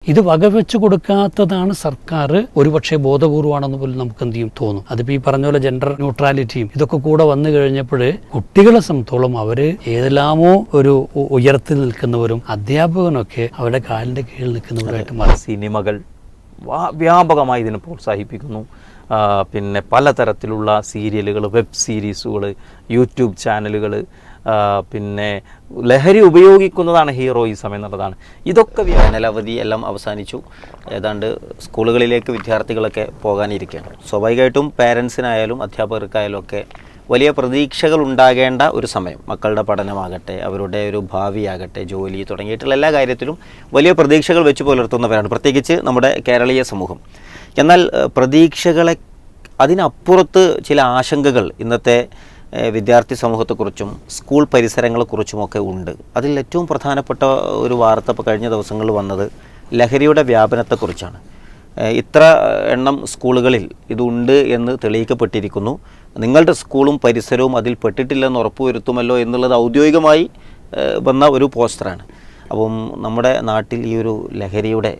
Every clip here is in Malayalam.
ഇത് വകവെച്ച് കൊടുക്കാത്തതാണ് സർക്കാർ ഒരുപക്ഷെ ബോധപൂർവമാണെന്ന് പോലും നമുക്ക് എന്ത് ചെയ്യും തോന്നും. അതിപ്പോൾ ഈ പറഞ്ഞ പോലെ ജെൻഡർ ന്യൂട്രാലിറ്റിയും ഇതൊക്കെ കൂടെ വന്നു കഴിഞ്ഞപ്പോൾ കുട്ടികളെ സംബന്ധിച്ചോളം അവർ ഏതെല്ലാമോ ഒരു ഉയരത്തിൽ നിൽക്കുന്നവരും അധ്യാപകനൊക്കെ അവരുടെ കാലിൻ്റെ കീഴിൽ നിൽക്കുന്നവരായിട്ട് മാറി. സിനിമകൾ വ്യാപകമായി ഇതിനെ പ്രോത്സാഹിപ്പിക്കുന്നു. പിന്നെ പലതരത്തിലുള്ള സീരിയലുകൾ, വെബ് സീരീസുകൾ, യൂട്യൂബ് ചാനലുകൾ, പിന്നെ ലഹരി ഉപയോഗിക്കുന്നതാണ് ഹീറോയിസം എന്നുള്ളതാണ്. ഇതൊക്കെ വേനലവധി എല്ലാം അവസാനിച്ചു. ഏതാണ്ട് സ്കൂളുകളിലേക്ക് വിദ്യാർത്ഥികളൊക്കെ പോകാനിരിക്കുകയാണ്. സ്വാഭാവികമായിട്ടും പേരൻസിനായാലും അധ്യാപകർക്കായാലും ഒക്കെ വലിയ പ്രതീക്ഷകൾ ഉണ്ടാകേണ്ട ഒരു സമയം. മക്കളുടെ പഠനമാകട്ടെ, അവരുടെ ഒരു ഭാവിയാകട്ടെ, ജോലി തുടങ്ങിയിട്ടുള്ള എല്ലാ കാര്യത്തിലും വലിയ പ്രതീക്ഷകൾ വെച്ച് പുലർത്തുന്നവരാണ്, പ്രത്യേകിച്ച് നമ്മുടെ കേരളീയ സമൂഹം. എന്നാൽ പ്രതീക്ഷകളെ അതിനപ്പുറത്ത് ചില ആശങ്കകൾ ഇന്നത്തെ വിദ്യാർത്ഥി സമൂഹത്തെക്കുറിച്ചും സ്കൂൾ പരിസരങ്ങളെക്കുറിച്ചുമൊക്കെ ഉണ്ട്. അതിൽ ഏറ്റവും പ്രധാനപ്പെട്ട ഒരു വാർത്ത ഇപ്പോൾ കഴിഞ്ഞ ദിവസങ്ങളിൽ വന്നത് ലഹരിയുടെ വ്യാപനത്തെക്കുറിച്ചാണ്. ഇത്ര എണ്ണം സ്കൂളുകളിൽ ഇതുണ്ട് എന്ന് തെളിയിക്കപ്പെട്ടിരിക്കുന്നു. നിങ്ങളുടെ സ്കൂളും പരിസരവും അതിൽ പെട്ടിട്ടില്ലെന്ന് ഉറപ്പുവരുത്തുമല്ലോ എന്നുള്ളത് ഔദ്യോഗികമായി വന്ന ഒരു പോസ്റ്ററാണ്. അപ്പം നമ്മുടെ നാട്ടിൽ ഈ ഒരു ലഹരിയുടെ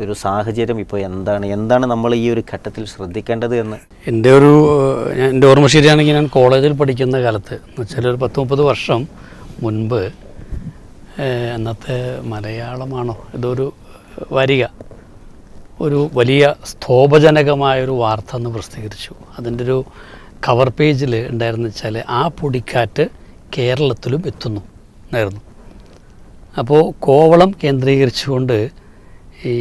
ഒരു സാഹചര്യം ഇപ്പോൾ എന്താണ് നമ്മൾ ഈ ഒരു ഘട്ടത്തിൽ ശ്രദ്ധിക്കേണ്ടത് എന്ന് എൻ്റെ ഓർമ്മ ശരിയാണെങ്കിൽ ഞാൻ കോളേജിൽ പഠിക്കുന്ന കാലത്ത് എന്ന് വെച്ചാൽ ഒരു 10-30 വർഷം മുൻപ് അന്നത്തെ മലയാളമാണോ ഇതൊരു വരിക ഒരു വലിയ സ്തോഭജനകമായൊരു വാർത്ത അന്ന് പ്രസിദ്ധീകരിച്ചു. അതിൻ്റെ ഒരു കവർ പേജിൽ ഉണ്ടായിരുന്നു വെച്ചാൽ ആ പൊടിക്കാറ്റ് കേരളത്തിലും എത്തുന്നു എന്നായിരുന്നു. അപ്പോൾ കോവളം കേന്ദ്രീകരിച്ചുകൊണ്ട് ഈ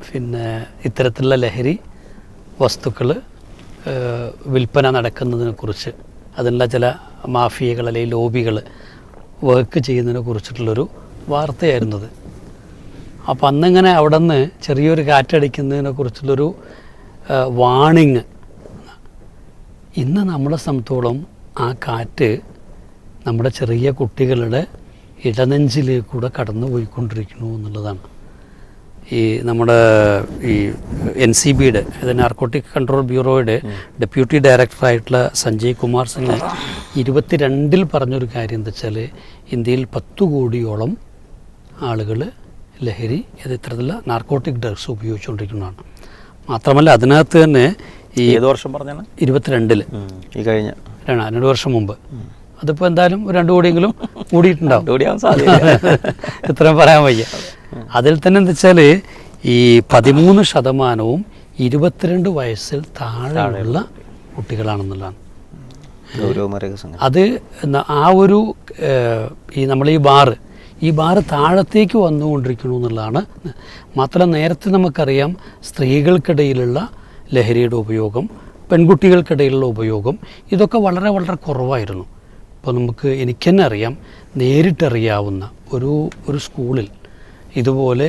പിന്നെ ഇത്തരത്തിലുള്ള ലഹരി വസ്തുക്കൾ വിൽപ്പന നടക്കുന്നതിനെക്കുറിച്ച് അതിനുള്ള ചില മാഫിയകൾ അല്ലെങ്കിൽ ലോബികൾ വർക്ക് ചെയ്യുന്നതിനെ കുറിച്ചിട്ടുള്ളൊരു വാർത്തയായിരുന്നത്. അപ്പോൾ അന്നിങ്ങനെ അവിടെ നിന്ന് ചെറിയൊരു കാറ്റടിക്കുന്നതിനെ കുറിച്ചുള്ളൊരു വാണിങ്. ഇന്ന് നമ്മളെ സംബന്ധിച്ചോളം ആ കാറ്റ് നമ്മുടെ ചെറിയ കുട്ടികളുടെ ഇടനെഞ്ചിലേക്കൂടെ കടന്നു പോയിക്കൊണ്ടിരിക്കുന്നു എന്നുള്ളതാണ്. ഈ നമ്മുടെ ഈ NCBയുടെ അതായത് നാർക്കോട്ടിക് കൺട്രോൾ ബ്യൂറോയുടെ ഡെപ്യൂട്ടി ഡയറക്ടറായിട്ടുള്ള സഞ്ജയ് കുമാർ സിംഗ് 22 പറഞ്ഞൊരു കാര്യം എന്താ വെച്ചാൽ ഇന്ത്യയിൽ 10 കോടിയോളം ആളുകൾ ലഹരി ഇത്തരത്തിലുള്ള നാർക്കോട്ടിക് ഡ്രഗ്സ് ഉപയോഗിച്ചുകൊണ്ടിരിക്കുന്നതാണ്. മാത്രമല്ല അതിനകത്ത് തന്നെ ഈ ഏത് വർഷം പറഞ്ഞാണ് 22 ഈ കഴിഞ്ഞ 2 വർഷം മുമ്പ്. അതിപ്പോൾ എന്തായാലും 2 കോടിയെങ്കിലും കൂടിയിട്ടുണ്ടാവും, ഇത്രയും പറയാൻ വയ്യ. അതിൽ തന്നെ എന്താ വെച്ചാൽ ഈ 13% 22 വയസ്സിൽ താഴെയുള്ള കുട്ടികളാണെന്നുള്ളതാണ്. അത് ആ ഒരു നമ്മൾ ഈ ബാറ് താഴത്തേക്ക് വന്നുകൊണ്ടിരിക്കുന്നു എന്നുള്ളതാണ്. മാത്രമല്ല നേരത്തെ നമുക്കറിയാം സ്ത്രീകൾക്കിടയിലുള്ള ലഹരിയുടെ ഉപയോഗം, പെൺകുട്ടികൾക്കിടയിലുള്ള ഉപയോഗം ഇതൊക്കെ വളരെ വളരെ കുറവായിരുന്നു. ഇപ്പോൾ എനിക്ക് തന്നെ അറിയാം, നേരിട്ടറിയാവുന്ന ഒരു സ്കൂളിൽ ഇതുപോലെ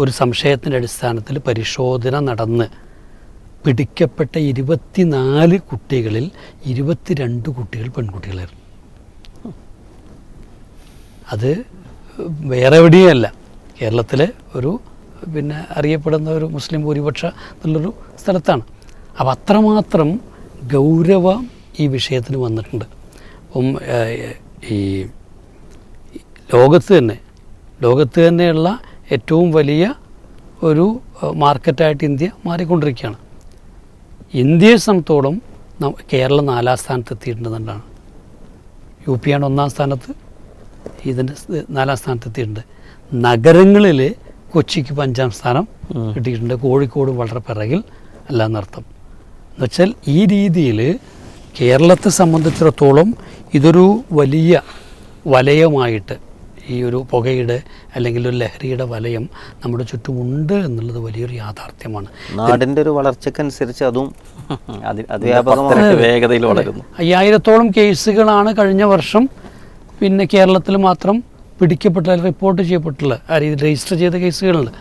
ഒരു സംശയത്തിൻ്റെ അടിസ്ഥാനത്തിൽ പരിശോധന നടന്ന് പിടിക്കപ്പെട്ട 24 കുട്ടികളിൽ 22 കുട്ടികൾ പെൺകുട്ടികളായിരുന്നു. അത് വേറെ എവിടെയല്ല, കേരളത്തിലെ ഒരു അറിയപ്പെടുന്ന ഒരു മുസ്ലിം ഭൂരിപക്ഷ എന്നുള്ളൊരു സ്ഥലത്താണ്. അപ്പോൾ അത്രമാത്രം ഗൗരവം ഈ വിഷയത്തിന് വന്നിട്ടുണ്ട്. അപ്പം ഈ ലോകത്ത് തന്നെയുള്ള ഏറ്റവും വലിയ ഒരു മാർക്കറ്റായിട്ട് ഇന്ത്യ മാറിക്കൊണ്ടിരിക്കുകയാണ്. ഇന്ത്യയെ സംബന്ധിച്ചോളം കേരളം 4ാം സ്ഥാനത്ത് എത്തിയിട്ടുണ്ടെന്നുള്ളതാണ്. UP ആണ് 1ാം സ്ഥാനത്ത്, ഇതിൻ്റെ 4ാം സ്ഥാനത്ത് എത്തിയിട്ടുണ്ട്. നഗരങ്ങളിൽ കൊച്ചിക്ക് 5ാം സ്ഥാനം കിട്ടിയിട്ടുണ്ട്, കോഴിക്കോട് വളരെ പിറകിൽ അല്ല എന്നർത്ഥം. എന്നുവെച്ചാൽ ഈ രീതിയിൽ കേരളത്തെ സംബന്ധിച്ചിടത്തോളം ഇതൊരു വലിയ വലയമായിട്ട് ഈ ഒരു പുകയുടെ അല്ലെങ്കിൽ ഒരു ലഹരിയുടെ വലയം നമ്മുടെ ചുറ്റുമുണ്ട് എന്നുള്ളത് വലിയൊരു യാഥാർത്ഥ്യമാണ്. നാടിൻ്റെ ഒരു വളർച്ചക്കനുസരിച്ച് അതും വേഗതയിൽ വളരുന്നു. 5000-ഓളം കേസുകളാണ് കഴിഞ്ഞ വർഷം കേരളത്തിൽ മാത്രം പിടിക്കപ്പെട്ട റിപ്പോർട്ട് ചെയ്യപ്പെട്ടുള്ള ആ രീതിയിൽ രജിസ്റ്റർ ചെയ്ത കേസുകളുണ്ട്.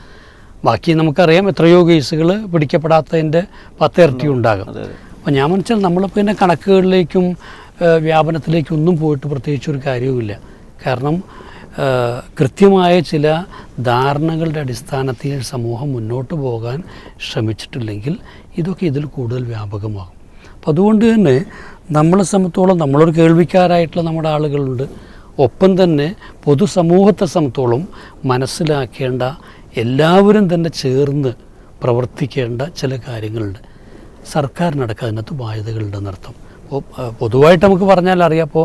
ബാക്കി നമുക്കറിയാം എത്രയോ കേസുകൾ പിടിക്കപ്പെടാത്തതിൻ്റെ 10 ഇരട്ടി ഉണ്ടാകും. അപ്പോൾ ഞാൻ മനസ്സിലാൽ നമ്മളിപ്പോൾ കണക്കുകളിലേക്കും വ്യാപനത്തിലേക്കും ഒന്നും പോയിട്ട് പ്രത്യേകിച്ചൊരു കാര്യവുമില്ല. കാരണം കൃത്യമായ ചില ധാരണകളുടെ അടിസ്ഥാനത്തിൽ സമൂഹം മുന്നോട്ട് പോകാൻ ശ്രമിച്ചിട്ടില്ലെങ്കിൽ ഇതൊക്കെ ഇതിൽ കൂടുതൽ വ്യാപകമാകും. അപ്പം അതുകൊണ്ട് തന്നെ നമ്മളെ സംബന്ധിച്ചോളം നമ്മളൊരു കേൾവിക്കാരായിട്ടുള്ള നമ്മുടെ ആളുകളുണ്ട്. ഒപ്പം തന്നെ പൊതുസമൂഹത്തെ സംബന്ധിച്ചോളം മനസ്സിലാക്കേണ്ട എല്ലാവരും തന്നെ ചേർന്ന് പ്രവർത്തിക്കേണ്ട ചില കാര്യങ്ങളുണ്ട്. സർക്കാരിനടക്കം അതിനകത്ത് ബാധ്യതകളുണ്ടെന്നർത്ഥം. അപ്പോൾ പൊതുവായിട്ട് നമുക്ക് പറഞ്ഞാൽ അറിയാം. അപ്പോൾ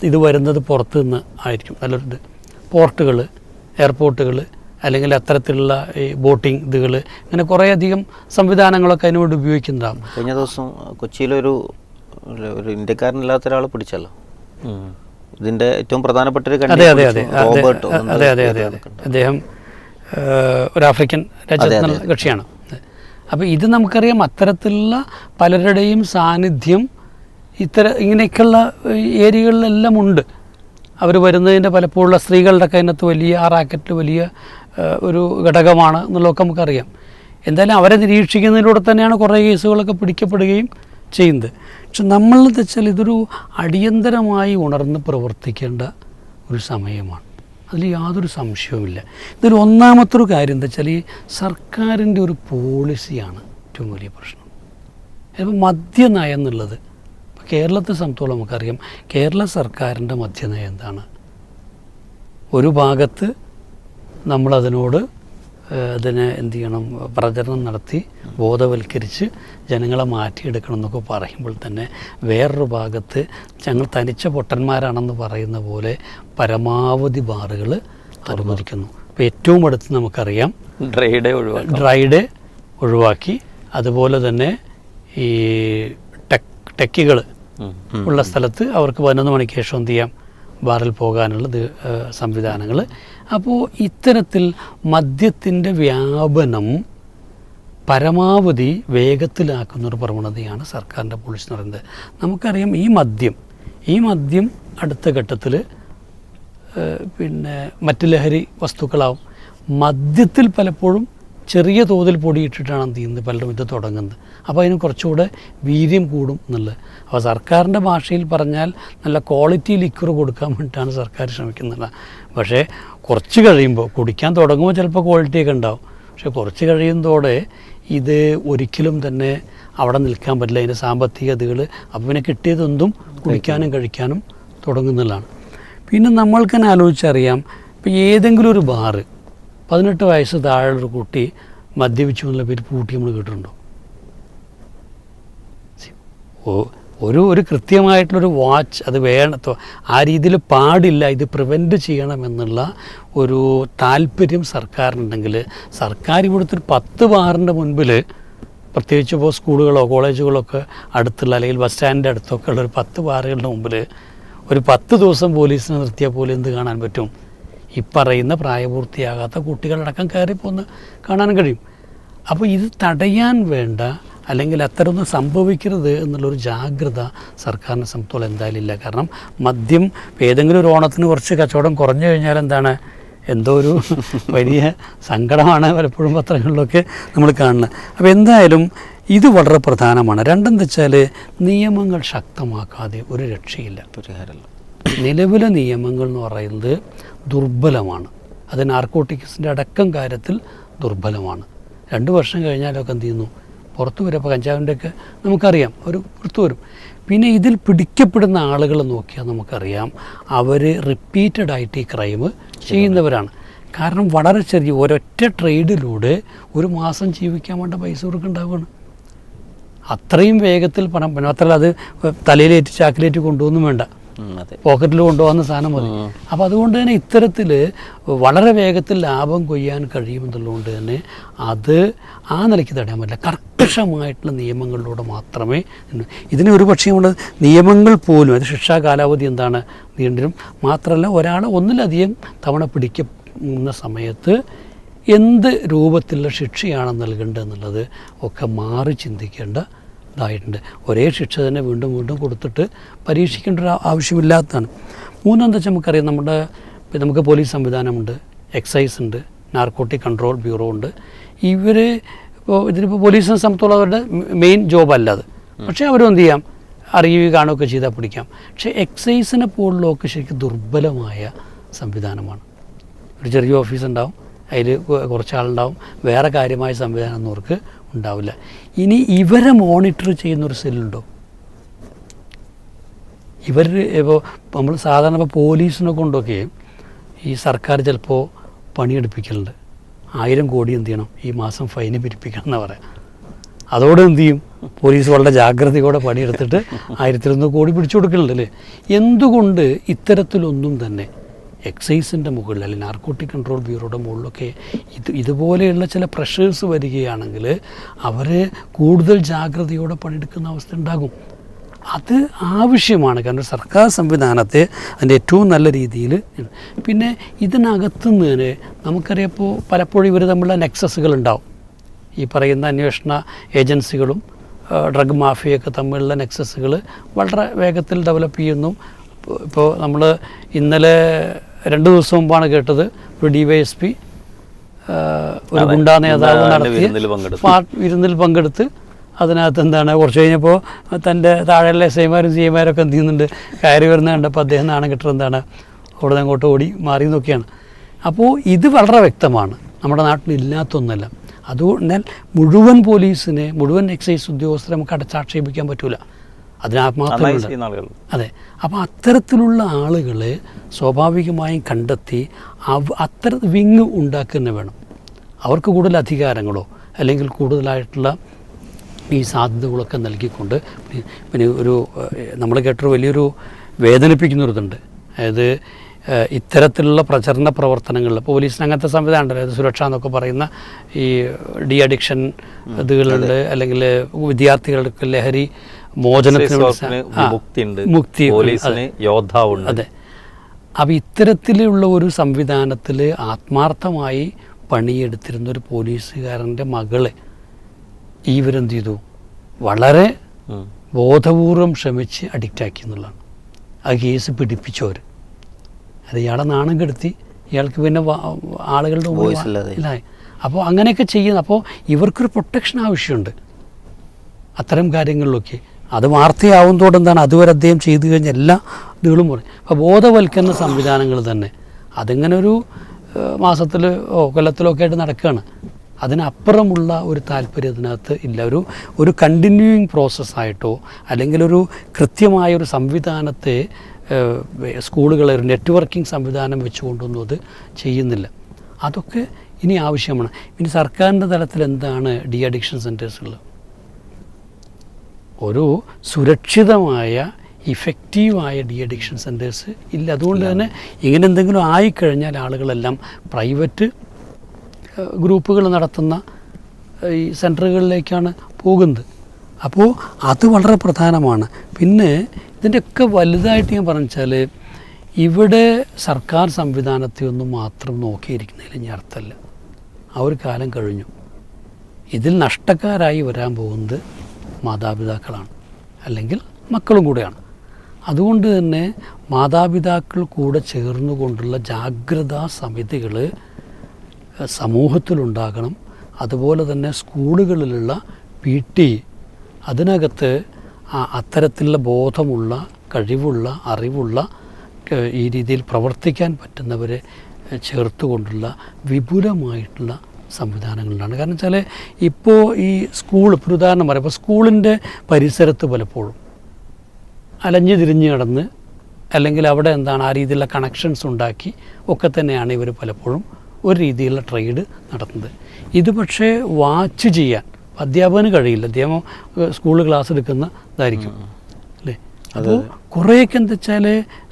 ഇത് വരുന്നത് പുറത്തു നിന്ന് ആയിരിക്കും. നല്ലൊരു പോർട്ടുകൾ, എയർപോർട്ടുകൾ, അല്ലെങ്കിൽ അത്തരത്തിലുള്ള ഈ ബോട്ടിംഗ് ഇതുകൾ, ഇങ്ങനെ കുറേയധികം സംവിധാനങ്ങളൊക്കെ അതിനുവേണ്ടി ഉപയോഗിക്കുന്നതാണ്. കഴിഞ്ഞ ദിവസം കൊച്ചിയിലൊരു ഇന്ത്യക്കാരനില്ലാത്ത ഒരാൾ പിടിച്ചല്ലോ. ഇതിൻ്റെ ഏറ്റവും പ്രധാനപ്പെട്ട ഒരു അദ്ദേഹം ഒരു ആഫ്രിക്കൻ രാജ്യത്തുനിന്നുള്ള കക്ഷിയാണ്. അപ്പോൾ ഇത് നമുക്കറിയാം, അത്തരത്തിലുള്ള പലരുടെയും സാന്നിധ്യം ഇങ്ങനെയൊക്കെയുള്ള ഏരിയകളിലെല്ലാം ഉണ്ട്. അവർ വരുന്നതിൻ്റെ പലപ്പോഴുള്ള സ്ത്രീകളുടെ അതിനകത്ത് വലിയ ആ റാക്കറ്റിൽ വലിയ ഒരു ഘടകമാണ് എന്നുള്ളതൊക്കെ നമുക്കറിയാം. എന്തായാലും അവരെ നിരീക്ഷിക്കുന്നതിലൂടെ തന്നെയാണ് കുറേ കേസുകളൊക്കെ പിടിക്കപ്പെടുകയും ചെയ്യുന്നത്. പക്ഷെ നമ്മളെന്ന് വെച്ചാൽ ഇതൊരു അടിയന്തരമായി ഉണർന്ന് പ്രവർത്തിക്കേണ്ട ഒരു സമയമാണ്. അതിൽ യാതൊരു സംശയവുമില്ല. ഇതിൽ ഒന്നാമത്തൊരു കാര്യം എന്താ വെച്ചാൽ ഈ സർക്കാരിൻ്റെ ഒരു പോളിസിയാണ് ഏറ്റവും വലിയ പ്രശ്നം. ഇപ്പോൾ മദ്യനയം എന്നുള്ളത് ഇപ്പോൾ കേരളത്തെ സംബന്ധിച്ചോളം നമുക്കറിയാം, കേരള സർക്കാരിൻ്റെ മദ്യനയം എന്താണ്? ഒരു ഭാഗത്ത് നമ്മളതിനോട് അതിനെ എന്ത് ചെയ്യണം, പ്രചരണം നടത്തി ബോധവൽക്കരിച്ച് ജനങ്ങളെ മാറ്റിയെടുക്കണം എന്നൊക്കെ പറയുമ്പോൾ തന്നെ വേറൊരു ഭാഗത്ത് ഞങ്ങൾ തനിച്ച പൊട്ടന്മാരാണെന്ന് പറയുന്ന പോലെ പരമാവധി ബാറുകൾ അനുവദിക്കുന്നു. ഇപ്പോൾ ഏറ്റവും അടുത്ത് നമുക്കറിയാം ഡ്രൈ ഡേ ഒഴിവാക്കി, അതുപോലെ തന്നെ ഈ ടെക്കികൾ ഉള്ള സ്ഥലത്ത് അവർക്ക് 11 മണിക്ക് ശേഷം എന്ത് ചെയ്യാം, ബാറിൽ പോകാനുള്ള സംവിധാനങ്ങൾ. അപ്പോൾ ഇത്തരത്തിൽ മദ്യത്തിൻ്റെ വ്യാപനം പരമാവധി വേഗത്തിലാക്കുന്നൊരു പ്രവണതയാണ് സർക്കാരിൻ്റെ പോളിസി എന്ന് പറയുന്നത്. നമുക്കറിയാം ഈ മദ്യം അടുത്ത ഘട്ടത്തിൽ പിന്നെ മറ്റ് ലഹരി വസ്തുക്കളാവും. മദ്യത്തിൽ പലപ്പോഴും ചെറിയ തോതിൽ പൊടിയിട്ടിട്ടാണ് എന്ത് ചെയ്യുന്നത്, പലരും ഇത് തുടങ്ങുന്നത്. അപ്പോൾ അതിന് കുറച്ചുകൂടെ വീര്യം കൂടും എന്നുള്ളത്. അപ്പോൾ സർക്കാരിൻ്റെ ഭാഷയിൽ പറഞ്ഞാൽ നല്ല ക്വാളിറ്റി ലിക്വർ കൊടുക്കാൻ വേണ്ടിയിട്ടാണ് സർക്കാർ ശ്രമിക്കുന്നത്. പക്ഷേ കുറച്ച് കഴിയുമ്പോൾ, കുടിക്കാൻ തുടങ്ങുമ്പോൾ ചിലപ്പോൾ ക്വാളിറ്റിയൊക്കെ ഉണ്ടാവും, പക്ഷേ കുറച്ച് കഴിയുന്നതോടെ ഇത് ഒരിക്കലും തന്നെ അവിടെ നിൽക്കാൻ പറ്റില്ല. അതിൻ്റെ സാമ്പത്തിക ഇതുകൾ അപ്പോൾ പിന്നെ കിട്ടിയതെന്തും കുടിക്കാനും കഴിക്കാനും തുടങ്ങുന്നതാണ്. പിന്നെ നമ്മൾക്ക് തന്നെ ആലോചിച്ചറിയാം, ഇപ്പോൾ ഏതെങ്കിലും ഒരു ബാറ് 18 വയസ്സ് താഴെയുള്ളൊരു കുട്ടി മദ്യപിച്ചു എന്നുള്ള പേര് പൂട്ടി നമ്മൾ കേട്ടിട്ടുണ്ടോ? ഒരു കൃത്യമായിട്ടുള്ളൊരു വാച്ച് അത് വേണം, ആ രീതിയിൽ പാടില്ല, ഇത് പ്രിവെൻറ്റ് ചെയ്യണമെന്നുള്ള ഒരു താല്പര്യം സർക്കാരിനുണ്ടെങ്കിൽ സർക്കാർ ഇവിടുത്തെ ഒരു 10 ബാറിൻ്റെ മുൻപിൽ, പ്രത്യേകിച്ച് ഇപ്പോൾ സ്കൂളുകളോ കോളേജുകളോ ഒക്കെ അടുത്തുള്ള അല്ലെങ്കിൽ ബസ് സ്റ്റാൻഡിൻ്റെ അടുത്തൊക്കെ ഉള്ള ഒരു 10 ബാറുകളുടെ മുമ്പിൽ ഒരു 10 ദിവസം പോലീസിനെ നിർത്തിയാൽ പോലും എന്ത് കാണാൻ പറ്റും? ഈ പറയുന്ന പ്രായപൂർത്തിയാകാത്ത കുട്ടികളടക്കം കയറിപ്പോന്ന് കാണാൻ കഴിയും. അപ്പോൾ ഇത് തടയാൻ വേണ്ട, അല്ലെങ്കിൽ അത്തരമൊന്നും സംഭവിക്കരുത് എന്നുള്ളൊരു ജാഗ്രത സർക്കാരിനെ സംബന്ധിച്ചോളം എന്തായാലും ഇല്ല. കാരണം മദ്യം ഏതെങ്കിലും ഒരു ഓണത്തിന് കുറച്ച് കച്ചവടം കുറഞ്ഞു കഴിഞ്ഞാൽ എന്താണ്, എന്തോ ഒരു വലിയ സങ്കടമാണ് പലപ്പോഴും പത്രങ്ങളിലൊക്കെ നമ്മൾ കാണുന്നത്. അപ്പോൾ എന്തായാലും ഇത് വളരെ പ്രധാനമാണ്. രണ്ടെന്ന് വെച്ചാൽ നിയമങ്ങൾ ശക്തമാക്കാതെ ഒരു രക്ഷയില്ല, പരിഹാരമല്ല. നിലവിലെ നിയമങ്ങൾ എന്ന് പറയുന്നത് ദുർബലമാണ്. അത് നാർക്കോട്ടിക്സിൻ്റെ അടക്കം കാര്യത്തിൽ ദുർബലമാണ്. 2 വർഷം കഴിഞ്ഞാലൊക്കെ എന്ത് ചെയ്യുന്നു, പുറത്തു വരും. അപ്പോൾ കഞ്ചാവിൻ്റെയൊക്കെ നമുക്കറിയാം ഒരു പുറത്തു വരും. പിന്നെ ഇതിൽ പിടിക്കപ്പെടുന്ന ആളുകൾ നോക്കിയാൽ നമുക്കറിയാം അവർ റിപ്പീറ്റഡായിട്ട് ഈ ക്രൈം ചെയ്യുന്നവരാണ്. കാരണം വളരെ ചെറിയ ഒരൊറ്റ ട്രേഡിലൂടെ ഒരു മാസം ജീവിക്കാൻ വേണ്ട പൈസ കൊടുക്കുന്നുണ്ടാവുകയാണ്. അത്രയും വേഗത്തിൽ പണം, മാത്രമല്ല അത് തലയിലേറ്റ് ചാക്കിലേറ്റ് കൊണ്ടുപോകുന്നും വേണ്ട, പോക്കറ്റിൽ കൊണ്ടുപോകുന്ന സാധനം മതി. അപ്പോൾ അതുകൊണ്ട് തന്നെ ഇത്തരത്തിൽ വളരെ വേഗത്തിൽ ലാഭം കൊയ്യാൻ കഴിയുമെന്നുള്ളതുകൊണ്ട് തന്നെ അത് ആ നിലയ്ക്ക് തടയാൻ പറ്റില്ല. കർക്കശമായിട്ടുള്ള നിയമങ്ങളിലൂടെ മാത്രമേ ഇതിന് ഒരു പക്ഷേ ഉള്ളത്. നിയമങ്ങൾ പോലും അത് ശിക്ഷാ കാലാവധി എന്താണ് നീണ്ടിരും. മാത്രമല്ല ഒരാളെ ഒന്നിലധികം തവണ പിടിക്കുന്ന സമയത്ത് എന്ത് രൂപത്തിലുള്ള ശിക്ഷയാണ് നൽകേണ്ടത് എന്നുള്ളത് ഒക്കെ മാറി ചിന്തിക്കേണ്ട ഇതായിട്ടുണ്ട്. ഒരേ ശിക്ഷ തന്നെ വീണ്ടും വീണ്ടും കൊടുത്തിട്ട് പരീക്ഷിക്കേണ്ട ഒരു ആവശ്യമില്ലാത്തതാണ്. മൂന്നെന്താ വെച്ചാൽ നമുക്കറിയാം, നമുക്ക് പോലീസ് സംവിധാനമുണ്ട്, എക്സൈസ് ഉണ്ട്, നാർക്കോട്ടിക് കൺട്രോൾ ബ്യൂറോ ഉണ്ട്. ഇതിനിപ്പോൾ പോലീസിനെ സംബന്ധിച്ചോളം അവരുടെ മെയിൻ ജോബ് അല്ലാതെ, പക്ഷേ അവരും എന്ത് ചെയ്യാം, അറിയുകയും കാണുകയൊക്കെ ചെയ്താൽ പിടിക്കാം. പക്ഷേ എക്സൈസിനെ പോലുള്ളതൊക്കെ ശരിക്കും ദുർബലമായ സംവിധാനമാണ്. ഒരു ചെറിയ ഓഫീസ് ഉണ്ടാവും, അതിൽ കുറച്ചാളുണ്ടാവും, വേറെ കാര്യമായ സംവിധാനം ഒന്നും അവർക്ക് ഉണ്ടാവില്ല. ഇനി ഇവരെ മോണിറ്റർ ചെയ്യുന്നൊരു സെല്ലുണ്ടോ? ഇപ്പോൾ നമ്മൾ സാധാരണ ഇപ്പോൾ പോലീസിനെ കൊണ്ടൊക്കെ ഈ സർക്കാർ ചിലപ്പോൾ പണിയെടുപ്പിക്കലുണ്ട്. 1000 കോടി എന്ത് ചെയ്യണം, ഈ മാസം ഫൈന് പിരിപ്പിക്കണം എന്ന് പറയാം. അതോടെ എന്ത് ചെയ്യും, പോലീസ് വളരെ ജാഗ്രതയോടെ പണിയെടുത്തിട്ട് 1100 കോടി പിടിച്ചു കൊടുക്കുന്നുണ്ടല്ലേ. എന്തുകൊണ്ട് ഇത്തരത്തിലൊന്നും തന്നെ എക്സൈസിൻ്റെ മുകളിൽ അല്ലെങ്കിൽ നാർക്കോട്ടിക് കൺട്രോൾ ബ്യൂറോയുടെ മുകളിലൊക്കെ ഇതുപോലെയുള്ള ചില പ്രഷേഴ്സ് വരികയാണെങ്കിൽ അവർ കൂടുതൽ ജാഗ്രതയോടെ പണിയെടുക്കുന്ന അവസ്ഥ ഉണ്ടാകും. അത് ആവശ്യമാണ്. കാരണം സർക്കാർ സംവിധാനത്തെ അതിൻ്റെ ഏറ്റവും നല്ല രീതിയിൽ. പിന്നെ ഇതിനകത്തുനിന്ന് തന്നെ നമുക്കറിയാം, ഇപ്പോൾ പലപ്പോഴും ഇവർ തമ്മിലുള്ള നെക്സസുകൾ ഉണ്ടാവും. ഈ പറയുന്ന അന്വേഷണ ഏജൻസികളും ഡ്രഗ് മാഫിയൊക്കെ തമ്മിലുള്ള നെക്സസുകൾ വളരെ വേഗത്തിൽ ഡെവലപ്പ് ചെയ്യുന്നു. ഇപ്പോൾ നമ്മൾ ഇന്നലെ 2 ദിവസം മുമ്പാണ് കേട്ടത്, ഒരു DYSP ഒരു ഗുണ്ടാ നേതാവ് നടത്തിയ വിരുന്നിൽ പങ്കെടുത്ത് അതിനകത്ത് എന്താണ്, കുറച്ച് കഴിഞ്ഞപ്പോൾ തൻ്റെ താഴെയുള്ള SIമാരും CIമാരൊക്കെ എന്ത് ചെയ്യുന്നുണ്ട്, കയറി വരുന്ന കണ്ടപ്പോൾ അദ്ദേഹം നാണം കിട്ടുന്നത് എന്താണ്, അവിടെ നിന്ന് അങ്ങോട്ട് ഓടി മാറി നോക്കിയാണ്. അപ്പോൾ ഇത് വളരെ വ്യക്തമാണ്, നമ്മുടെ നാട്ടിൽ ഇല്ലാത്തൊന്നല്ല. അതുകൊണ്ട് മുഴുവൻ പോലീസിനെ, മുഴുവൻ എക്സൈസ് ഉദ്യോഗസ്ഥരെ നമുക്ക് അടച്ചാക്ഷേപിക്കാൻ പറ്റില്ല. അതിനാത്മാർത്ഥമുണ്ട്. അതെ. അപ്പോൾ അത്തരത്തിലുള്ള ആളുകളെ സ്വാഭാവികമായും കണ്ടെത്തി അത്തര വിങ് ഉണ്ടാക്കുന്ന വേണം. അവർക്ക് കൂടുതൽ അധികാരങ്ങളോ അല്ലെങ്കിൽ കൂടുതലായിട്ടുള്ള ഈ സാധ്യതകളൊക്കെ നൽകിക്കൊണ്ട്. പിന്നെ ഒരു നമ്മൾ കേട്ടൊരു വലിയൊരു വേദനിപ്പിക്കുന്നൊരിതുണ്ട്. അതായത് ഇത്തരത്തിലുള്ള പ്രചരണ പ്രവർത്തനങ്ങളിൽ പോലീസിന് അങ്ങനത്തെ സംവിധാനം ഉണ്ടല്ലോ, അതായത് സുരക്ഷ എന്നൊക്കെ പറയുന്ന ഈ ഡി അഡിക്ഷൻ ഇതുകളുണ്ട്, അല്ലെങ്കിൽ വിദ്യാർത്ഥികൾക്ക് ലഹരി മുക്തി. അതെ. അപ്പം ഇത്തരത്തിലുള്ള ഒരു സംവിധാനത്തിൽ ആത്മാർത്ഥമായി പണിയെടുത്തിരുന്ന ഒരു പോലീസുകാരൻ്റെ മകളെ ഇവരെന്ത് ചെയ്തു, വളരെ ബോധപൂർവം ശ്രമിച്ച് അഡിക്റ്റാക്കി എന്നുള്ളതാണ്. ആ കേസ് പിടിപ്പിച്ചവർ. അത് ഇയാളെ നാണം കെടുത്തി, ഇയാൾക്ക് പിന്നെ ആളുകളുടെ ഇല്ല. അപ്പോൾ അങ്ങനെയൊക്കെ ചെയ്യുന്നു. അപ്പോൾ ഇവർക്കൊരു പ്രൊട്ടക്ഷൻ ആവശ്യമുണ്ട് അത്തരം കാര്യങ്ങളിലൊക്കെ. അത് വാർത്തയാവുന്നതോടെ എന്താണ്, അതുവരെ അദ്ദേഹം ചെയ്തു കഴിഞ്ഞ എല്ലാ ഇതുകളും പറയും. അപ്പോൾ ബോധവൽക്കരണ സംവിധാനങ്ങൾ തന്നെ അതിങ്ങനെ ഒരു മാസത്തിൽ കൊല്ലത്തിലോ ഒക്കെ ആയിട്ട് നടക്കുകയാണ്. അതിനപ്പുറമുള്ള ഒരു താല്പര്യം അതിനകത്ത് ഇല്ല. ഒരു കണ്ടിന്യൂയിങ് പ്രോസസ്സായിട്ടോ അല്ലെങ്കിൽ ഒരു കൃത്യമായൊരു സംവിധാനത്തെ സ്കൂളുകളെ ഒരു നെറ്റ്വർക്കിംഗ് സംവിധാനം വെച്ചുകൊണ്ടൊന്നും അത് ചെയ്യുന്നില്ല. അതൊക്കെ ഇനി ആവശ്യമാണ്. ഇനി സർക്കാരിൻ്റെ തലത്തിൽ എന്താണ് ഡി അഡിക്ഷൻ സെൻറ്റേഴ്സുകൾ? ഒരു സുരക്ഷിതമായ ഇഫക്റ്റീവായ ഡി അഡിക്ഷൻ സെൻറ്റേഴ്സ് ഇല്ല. അതുകൊണ്ട് തന്നെ ഇങ്ങനെ എന്തെങ്കിലും ആയിക്കഴിഞ്ഞാൽ ആളുകളെല്ലാം പ്രൈവറ്റ് ഗ്രൂപ്പുകൾ നടത്തുന്ന ഈ സെൻറ്ററുകളിലേക്കാണ് പോകുന്നത്. അപ്പോൾ അത് വളരെ പ്രധാനമാണ്. പിന്നെ ഇതിൻ്റെയൊക്കെ വലുതായിട്ട് ഞാൻ പറഞ്ഞാൽ ഇവിടെ സർക്കാർ സംവിധാനത്തെ ഒന്നും മാത്രം നോക്കിയിരിക്കുന്നതിൽ ഇനി അർത്ഥമല്ല. ആ ഒരു കാലം കഴിഞ്ഞു. ഇതിൽ നഷ്ടക്കാരായി വരാൻ പോകുന്നത് മാതാപിതാക്കളാണ്, അല്ലെങ്കിൽ മക്കളും കൂടെയാണ്. അതുകൊണ്ട് തന്നെ മാതാപിതാക്കൾ കൂടെ ചേർന്നുകൊണ്ടുള്ള ജാഗ്രതാ സമിതികൾ സമൂഹത്തിലുണ്ടാകണം. അതുപോലെ തന്നെ സ്കൂളുകളിലുള്ള PT അതിനകത്ത് അത്തരത്തിലുള്ള ബോധമുള്ള, കഴിവുള്ള, അറിവുള്ള, ഈ രീതിയിൽ പ്രവർത്തിക്കാൻ പറ്റുന്നവരെ ചേർത്തുകൊണ്ടുള്ള വിപുലമായിട്ടുള്ള സംവിധാനങ്ങളിലാണ്. കാരണം വെച്ചാൽ ഇപ്പോൾ ഈ സ്കൂൾ, ഇപ്പോൾ ഉദാഹരണം പറയാം, ഇപ്പോൾ സ്കൂളിൻ്റെ പരിസരത്ത് പലപ്പോഴും അലഞ്ഞു തിരിഞ്ഞ് നടന്ന് അല്ലെങ്കിൽ അവിടെ എന്താണ് ആ രീതിയിലുള്ള കണക്ഷൻസ് ഉണ്ടാക്കി ഒക്കെ തന്നെയാണ് ഇവർ പലപ്പോഴും ഒരു രീതിയിലുള്ള ട്രേഡ് നടത്തുന്നത്. ഇത് പക്ഷേ വാച്ച് ചെയ്യാൻ അധ്യാപകന് കഴിയില്ല. അധ്യാപകം സ്കൂളിൽ ക്ലാസ് എടുക്കുന്ന ഇതായിരിക്കും അല്ലേ. അപ്പോൾ കുറേയൊക്കെ എന്താ വെച്ചാൽ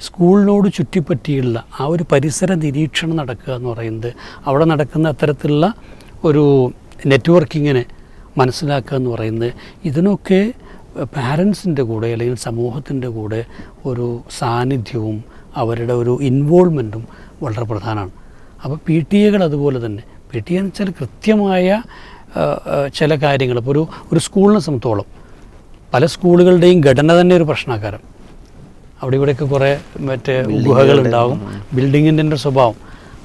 സ്കൂളിനോട് ചുറ്റിപ്പറ്റിയുള്ള ആ ഒരു പരിസര നിരീക്ഷണം നടക്കുക എന്ന് പറയുന്നത്, അവിടെ നടക്കുന്ന അത്തരത്തിലുള്ള ഒരു നെറ്റ്വർക്കിങ്ങിനെ മനസ്സിലാക്കുക എന്ന് പറയുന്നത്, ഇതിനൊക്കെ പാരൻസിൻ്റെ കൂടെ അല്ലെങ്കിൽ സമൂഹത്തിൻ്റെ കൂടെ ഒരു സാന്നിധ്യവും അവരുടെ ഒരു ഇൻവോൾവ്മെൻറ്റും വളരെ പ്രധാനമാണ്. അപ്പോൾ PTA അതുപോലെ തന്നെ. PTA എന്ന് വെച്ചാൽ കൃത്യമായ ചില കാര്യങ്ങൾ. ഇപ്പോൾ ഒരു സ്കൂളിനെ സംബന്ധിച്ചോളം പല സ്കൂളുകളുടെയും ഘടന തന്നെ ഒരു പ്രശ്നക്കാരം. അവിടെ ഇവിടെയൊക്കെ കുറേ മറ്റേ ഗുഹകളുണ്ടാവും, ബിൽഡിങ്ങിൻ്റെ സ്വഭാവം.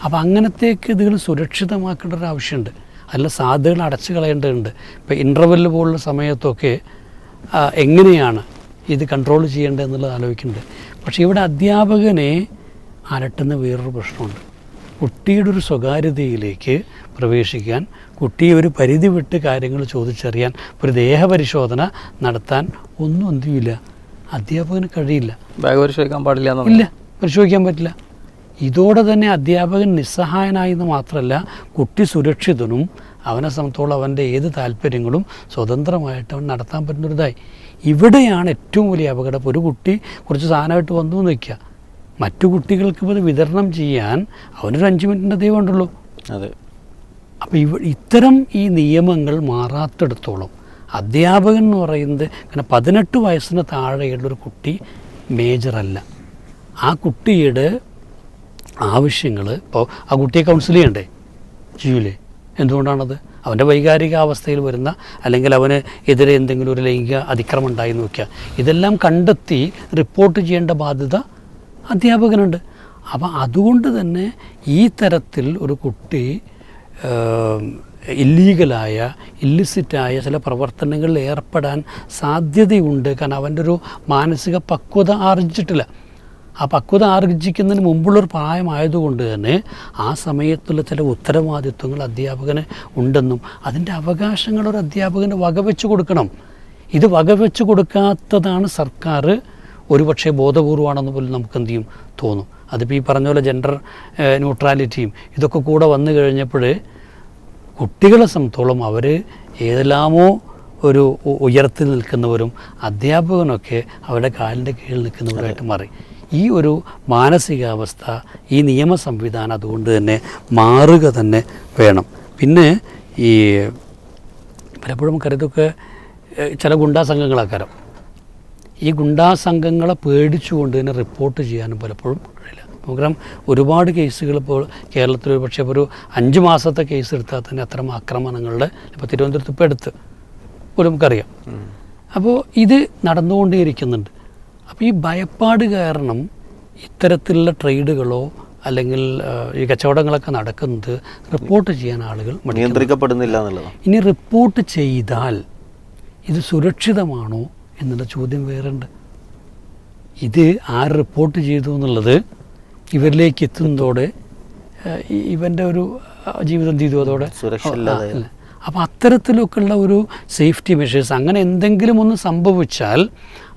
അപ്പോൾ അങ്ങനത്തേക്ക് ഇതുകൾ സുരക്ഷിതമാക്കേണ്ട ഒരു ആവശ്യമുണ്ട്. അതിൽ സാധ്യതകൾ അടച്ചു കളയേണ്ടതുണ്ട്. ഇപ്പോൾ ഇൻ്റർവെല്ല് പോലുള്ള സമയത്തൊക്കെ എങ്ങനെയാണ് ഇത് കൺട്രോൾ ചെയ്യേണ്ടതെന്നുള്ളത് ആലോചിക്കുന്നുണ്ട്. പക്ഷേ ഇവിടെ അധ്യാപകനെ അലട്ടുന്ന വേറൊരു പ്രശ്നമുണ്ട്. കുട്ടിയുടെ ഒരു സ്വകാര്യതയിലേക്ക് പ്രവേശിക്കാൻ, കുട്ടിയെ ഒരു പരിധി വിട്ട് കാര്യങ്ങൾ ചോദിച്ചറിയാൻ, ഒരു ദേഹപരിശോധന നടത്താൻ ഒന്നും എന്തുമില്ല, അധ്യാപകന് കഴിയില്ല. ബാഗ് പരിശോധിക്കാൻ പാടില്ല, ഇല്ല, പരിശോധിക്കാൻ പറ്റില്ല. ഇതോടെ തന്നെ അധ്യാപകൻ നിസ്സഹായനായി എന്ന് മാത്രമല്ല, കുട്ടി സുരക്ഷിതനും അവനെ സംബന്ധിച്ചോളം അവൻ്റെ ഏത് താല്പര്യങ്ങളും സ്വതന്ത്രമായിട്ട് അവൻ നടത്താൻ പറ്റുന്നൊരിതായി. ഇവിടെയാണ് ഏറ്റവും വലിയ അപകടം. ഒരു കുട്ടി കുറച്ച് സാധനമായിട്ട് വന്നു എന്ന് വയ്ക്കുക, മറ്റു കുട്ടികൾക്ക് ഇത് വിതരണം ചെയ്യാൻ അവനൊരു 5 മിനിറ്റിൻ്റെ ദൈവം ഉണ്ടല്ലോ. അതെ. അപ്പോൾ ഇത്തരം ഈ നിയമങ്ങൾ മാറാത്തിടത്തോളം അധ്യാപകൻ എന്ന് പറയുന്നത് കാരണം 18 വയസ്സിന് താഴെയുള്ളൊരു കുട്ടി മേജറല്ല. ആ കുട്ടിയുടെ ആവശ്യങ്ങൾ ഇപ്പോൾ ആ കുട്ടിയെ കൗൺസിൽ ചെയ്യണ്ടേ? ചെയ്യൂലേ? എന്തുകൊണ്ടാണത്? അവൻ്റെ വൈകാരികാവസ്ഥയിൽ വരുന്ന അല്ലെങ്കിൽ അവന് എതിരെ എന്തെങ്കിലും ഒരു ലൈംഗിക അതിക്രമം ഉണ്ടായി നോക്കുക, ഇതെല്ലാം കണ്ടെത്തി റിപ്പോർട്ട് ചെയ്യേണ്ട ബാധ്യത അധ്യാപകനുണ്ട്. അപ്പോൾ അതുകൊണ്ട് തന്നെ ഈ തരത്തിൽ ഒരു കുട്ടി ഇല്ലീഗലായ ഇല്ലിസിറ്റായ ചില പ്രവർത്തനങ്ങളിൽ ഏർപ്പെടാൻ സാധ്യതയുണ്ട്. കാരണം അവൻ്റെ ഒരു മാനസിക പക്വത ആർജിച്ചിട്ടില്ല. ആ പക്വത ആർജിക്കുന്നതിന് മുമ്പുള്ളൊരു പ്രായമായതുകൊണ്ട് തന്നെ ആ സമയത്തുള്ള ചില ഉത്തരവാദിത്വങ്ങൾ അധ്യാപകന് ഉണ്ടെന്നും അതിൻ്റെ അവകാശങ്ങൾ ഒരു അധ്യാപകന് വകവെച്ച് കൊടുക്കണം. ഇത് വകവെച്ച് കൊടുക്കാത്തതാണ് സർക്കാർ ഒരുപക്ഷെ ബോധപൂർവമാണെന്ന് പോലും നമുക്ക് എന്ത് ചെയ്യും തോന്നും. അതിപ്പോൾ ഈ പറഞ്ഞ പോലെ ജെൻഡർ ന്യൂട്രാലിറ്റിയും ഇതൊക്കെ കൂടെ വന്നു കഴിഞ്ഞപ്പോൾ കുട്ടികളെ സംബന്ധിച്ചോളം അവർ ഏതെല്ലാമോ ഒരു ഉയരത്തിൽ നിൽക്കുന്നവരും അധ്യാപകനൊക്കെ അവരുടെ കാലിൻ്റെ കീഴിൽ നിൽക്കുന്നവരായിട്ട് മാറി. ഈ ഒരു മാനസികാവസ്ഥ ഈ നിയമ സംവിധാനം അതുകൊണ്ട് തന്നെ മാറുക തന്നെ വേണം. പിന്നെ ഈ പലപ്പോഴും നമുക്കറിയതൊക്കെ ചില ഗുണ്ടാ സംഘങ്ങളാക്കാരം. ഈ ഗുണ്ടാ സംഘങ്ങളെ പേടിച്ചുകൊണ്ട് തന്നെ റിപ്പോർട്ട് ചെയ്യാനും പലപ്പോഴും കഴിയില്ല. നമുക്കറിയാം ഒരുപാട് കേസുകൾ ഇപ്പോൾ കേരളത്തിൽ ഒരു പക്ഷേ ഒരു 5 മാസത്തെ കേസ് എടുത്താൽ തന്നെ അത്തരം ആക്രമണങ്ങളുടെ ഇപ്പോൾ തിരുവനന്തപുരത്ത് ഇപ്പോൾ എടുത്ത് പോലും നമുക്കറിയാം. അപ്പോൾ ഇത് നടന്നുകൊണ്ടേയിരിക്കുന്നുണ്ട്. അപ്പോൾ ഈ ഭയപ്പാട് കാരണം ഇത്തരത്തിലുള്ള ട്രേഡുകളോ അല്ലെങ്കിൽ ഈ കച്ചവടങ്ങളൊക്കെ നടക്കുന്നത് റിപ്പോർട്ട് ചെയ്യാൻ ആളുകൾ നിയന്ത്രിക്കപ്പെടുന്നില്ല എന്നുള്ളതാണ്. ഇനി റിപ്പോർട്ട് ചെയ്താൽ ഇത് സുരക്ഷിതമാണോ എന്നുള്ള ചോദ്യം വേറുണ്ട്. ഇത് ആര് റിപ്പോർട്ട് ചെയ്തു എന്നുള്ളത് ഇവരിലേക്ക് എത്തുന്നതോടെ ഇവൻ്റെ ഒരു ജീവിതം ചെയ്തു അതോടെ സുരക്ഷയില്ലാതെ. അപ്പോൾ അത്തരത്തിലൊക്കെയുള്ള ഒരു സേഫ്റ്റി മെഷേഴ്സ് അങ്ങനെ എന്തെങ്കിലും ഒന്ന് സംഭവിച്ചാൽ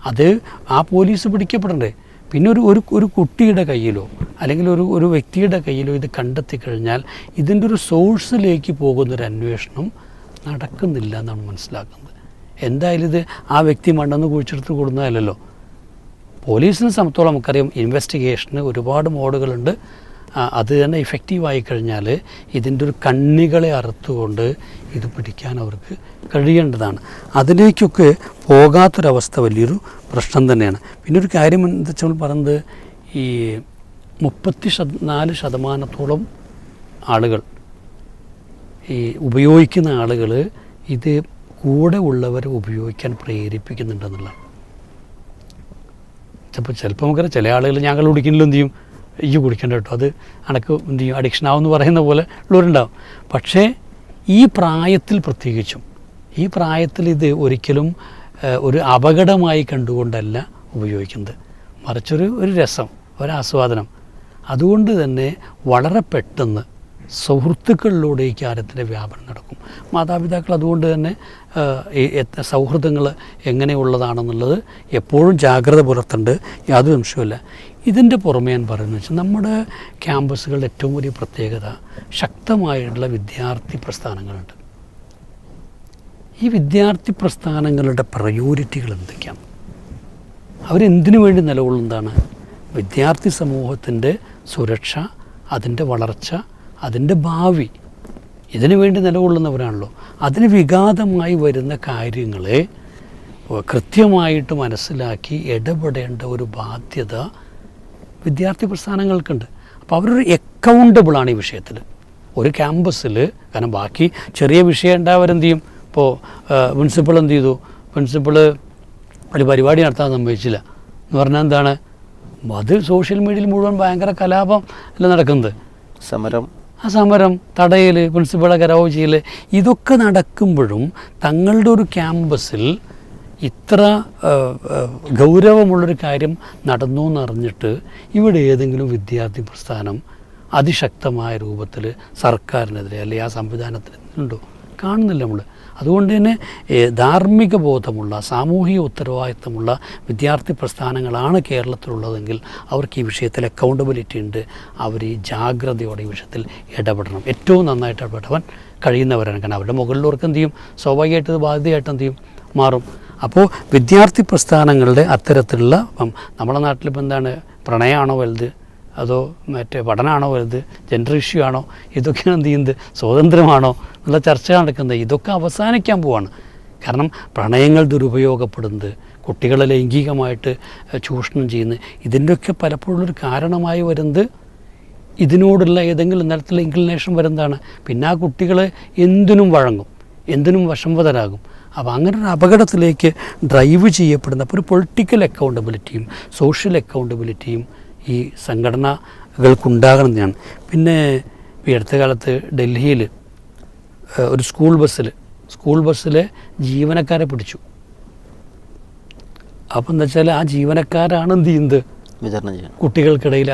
അത് ആ പോലീസ് പിടിക്കപ്പെടണ്ടേ. പിന്നെ ഒരു കുട്ടിയുടെ കയ്യിലോ അല്ലെങ്കിൽ ഒരു വ്യക്തിയുടെ കയ്യിലോ ഇത് കണ്ടെത്തി കഴിഞ്ഞാൽ ഇതിൻ്റെ ഒരു സോഴ്സിലേക്ക് പോകുന്നൊരു അന്വേഷണം നടക്കുന്നില്ല എന്നാണ് മനസ്സിലാക്കുന്നത്. എന്തായാലും ഇത് ആ വ്യക്തി മണ്ണെന്ന് കുഴിച്ചെടുത്ത് കൊടുക്കുന്നതല്ലല്ലോ. പോലീസിനെ സംബന്ധിച്ചോളം നമുക്കറിയാം ഇൻവെസ്റ്റിഗേഷന് ഒരുപാട് മോഡുകളുണ്ട്. അത് തന്നെ ഇഫക്റ്റീവായി കഴിഞ്ഞാൽ ഇതിൻ്റെ ഒരു കണ്ണികളെ അറുത്തുകൊണ്ട് ഇത് പിടിക്കാൻ അവർക്ക് കഴിയേണ്ടതാണ്. അതിലേക്കൊക്കെ പോകാത്തൊരവസ്ഥ വലിയൊരു പ്രശ്നം തന്നെയാണ്. പിന്നെ ഒരു കാര്യം എന്താ വെച്ചാൽ പറയുന്നത് ഈ 34% ആളുകൾ ഈ ഉപയോഗിക്കുന്ന ആളുകൾ ഇത് കൂടെ ഉള്ളവരെ ഉപയോഗിക്കാൻ പ്രേരിപ്പിക്കുന്നുണ്ടെന്നുള്ളതാണ്. ചിലപ്പോൾ നമുക്കറിയാം ചില ആളുകൾ ഞങ്ങൾ കുടിക്കുന്നില്ല എന്ത് ചെയ്യും, ഈ കുടിക്കേണ്ട കേട്ടോ അത് അനക്ക് എന്ത് ചെയ്യും അഡിക്ഷൻ ആവുമെന്ന് പറയുന്ന പോലെ ഉള്ളവരുണ്ടാവും. പക്ഷേ ഈ പ്രായത്തിൽ പ്രത്യേകിച്ചും ഈ പ്രായത്തിൽ ഇത് ഒരിക്കലും ഒരു അപകടമായി കണ്ടുകൊണ്ടല്ല ഉപയോഗിക്കുന്നത്, മറിച്ചൊരു രസം, ഒരാസ്വാദനം. അതുകൊണ്ട് തന്നെ വളരെ പെട്ടെന്ന് സൗഹൃത്തുക്കളിലൂടെ ഈ കാര്യത്തിൻ്റെ വ്യാപനം നടക്കും. മാതാപിതാക്കൾ അതുകൊണ്ട് തന്നെ സൗഹൃദങ്ങൾ എങ്ങനെയുള്ളതാണെന്നുള്ളത് എപ്പോഴും ജാഗ്രത പുലർത്തേണ്ട യാതൊരു സംശയമില്ല. ഇതിൻ്റെ പുറമേ ഞാൻ പറയുന്നത് വെച്ചാൽ നമ്മുടെ ക്യാമ്പസുകളുടെ ഏറ്റവും വലിയ പ്രത്യേകത ശക്തമായിട്ടുള്ള വിദ്യാർത്ഥി പ്രസ്ഥാനങ്ങളുണ്ട്. ഈ വിദ്യാർത്ഥി പ്രസ്ഥാനങ്ങളുടെ പ്രയോറിറ്റികൾ എന്തൊക്കെയാണ്? അവരെന്തിനു വേണ്ടി നിലകൊള്ളുന്നതാണ്? വിദ്യാർത്ഥി സമൂഹത്തിൻ്റെ സുരക്ഷ, അതിൻ്റെ വളർച്ച, അതിൻ്റെ ഭാവി, ഇതിനു വേണ്ടി നിലകൊള്ളുന്നവരാണല്ലോ. അതിന് വിഘാതമായി വരുന്ന കാര്യങ്ങളെ കൃത്യമായിട്ട് മനസ്സിലാക്കി ഇടപെടേണ്ട ഒരു ബാധ്യത വിദ്യാർത്ഥി പ്രസ്ഥാനങ്ങൾക്കുണ്ട്. അപ്പോൾ അവരൊരു അക്കൗണ്ടബിളാണ് ഈ വിഷയത്തിൽ. ഒരു ക്യാമ്പസിൽ കാരണം ബാക്കി ചെറിയ വിഷയം ഉണ്ടാവരെന്ത് ചെയ്യും, ഇപ്പോൾ പ്രിൻസിപ്പൾ എന്ത് ചെയ്തു, പ്രിൻസിപ്പൾ ഒരു പരിപാടി നടത്താൻ സമ്മതിച്ചില്ല എന്ന് പറഞ്ഞാൽ എന്താണ്, അത് സോഷ്യൽ മീഡിയയിൽ മുഴുവൻ ഭയങ്കര കലാപം അല്ല നടക്കുന്നത്. സമരം തടയൽ, പ്രിൻസിപ്പളെ കരാവ് ചെയ്യൽ, ഇതൊക്കെ നടക്കുമ്പോഴും തങ്ങളുടെ ഒരു ക്യാമ്പസിൽ ഇത്ര ഗൗരവമുള്ളൊരു കാര്യം നടന്നു എന്നറിഞ്ഞിട്ട് ഇവിടെ ഏതെങ്കിലും വിദ്യാർത്ഥി പ്രസ്ഥാനം അതിശക്തമായ രൂപത്തിൽ സർക്കാരിനെതിരെ അല്ലെങ്കിൽ ആ സംവിധാനത്തിനെതിരെ ഉണ്ടോ? കാണുന്നില്ല നമ്മൾ. അതുകൊണ്ട് തന്നെ ധാർമ്മിക ബോധമുള്ള, സാമൂഹിക ഉത്തരവാദിത്തമുള്ള വിദ്യാർത്ഥി പ്രസ്ഥാനങ്ങളാണ് കേരളത്തിലുള്ളതെങ്കിൽ അവർക്ക് ഈ വിഷയത്തിൽ അക്കൗണ്ടബിലിറ്റി ഉണ്ട്. അവർ ഈ ജാഗ്രതയോടെ ഈ വിഷയത്തിൽ ഇടപെടണം. ഏറ്റവും നന്നായിട്ട് ഇടപെടാൻ കഴിയുന്നവരാണ്. കാരണം അവരുടെ മുകളിലവർക്ക് എന്ത് ചെയ്യും, സ്വാഭാവികമായിട്ട് ഇത് ബാധ്യതയായിട്ട് എന്ത് ചെയ്യും, മാറും. അപ്പോൾ വിദ്യാർത്ഥി പ്രസ്ഥാനങ്ങളുടെ അത്തരത്തിലുള്ള നമ്മുടെ നാട്ടിലിപ്പോൾ എന്താണ്, പ്രണയമാണോ വലുത് അതോ മറ്റേ പഠനമാണോ വലുത്, ജെൻഡർ ഇഷ്യൂ ആണോ, ഇതൊക്കെയാണ് എന്ത് ചെയ്യുന്നത്, സ്വാതന്ത്ര്യമാണോ എന്നുള്ള ചർച്ച നടക്കുന്നത്. ഇതൊക്കെ അവസാനിക്കാൻ പോവാണ്. കാരണം പ്രണയങ്ങൾ ദുരുപയോഗപ്പെടുന്നത്, കുട്ടികളെ ലൈംഗികമായിട്ട് ചൂഷണം ചെയ്യുന്നത്, ഇതിൻ്റെയൊക്കെ പലപ്പോഴുള്ളൊരു കാരണമായി വരുന്നത് ഇതിനോടുള്ള ഏതെങ്കിലും തരത്തിലുള്ള ഇൻക്ലിനേഷൻ വരുന്നതാണ്. പിന്നെ ആ കുട്ടികൾ എന്തിനും വഴങ്ങും, എന്തിനും വശംവദരാകും. അപ്പോൾ അങ്ങനെ ഒരു അപകടത്തിലേക്ക് ഡ്രൈവ് ചെയ്യപ്പെടുന്ന, അപ്പോൾ ഒരു പൊളിറ്റിക്കൽ അക്കൗണ്ടബിലിറ്റിയും സോഷ്യൽ അക്കൗണ്ടബിലിറ്റിയും ഈ സംഘടനകൾക്കുണ്ടാകണമെന്നാണ്. പിന്നെ ഈ അടുത്ത കാലത്ത് ഡൽഹിയിൽ ഒരു സ്കൂൾ ബസ്സിലെ ജീവനക്കാരെ പിടിച്ചു. അപ്പം എന്താ വെച്ചാൽ ആ ജീവനക്കാരാണ് എന്ത് ചെയ്യുന്നത്, വിതരണം ചെയ്യാൻ കുട്ടികൾക്കിടയിൽ.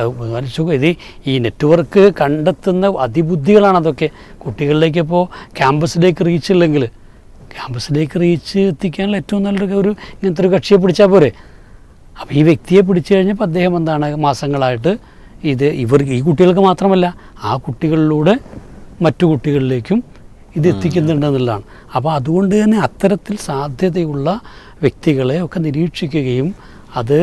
ഇത് ഈ നെറ്റ്വർക്ക് കണ്ടെത്തുന്ന അതിബുദ്ധികളാണ് അതൊക്കെ. കുട്ടികളിലേക്ക് ഇപ്പോൾ ക്യാമ്പസിലേക്ക് റീച്ച് എത്തിക്കാനുള്ള ഏറ്റവും നല്ലൊരു ഇങ്ങനത്തെ ഒരു കക്ഷിയെ പിടിച്ചാൽ പോരെ. അപ്പോൾ ഈ വ്യക്തിയെ പിടിച്ചു കഴിഞ്ഞപ്പോൾ അദ്ദേഹം എന്താണ് മാസങ്ങളായിട്ട് ഈ കുട്ടികൾക്ക് മാത്രമല്ല ആ കുട്ടികളിലൂടെ മറ്റു കുട്ടികളിലേക്കും ഇത് എത്തിക്കുന്നുണ്ടെന്നുള്ളതാണ്. അപ്പോൾ അതുകൊണ്ട് തന്നെ അത്തരത്തിൽ സാധ്യതയുള്ള വ്യക്തികളെ ഒക്കെ നിരീക്ഷിക്കുകയും അത്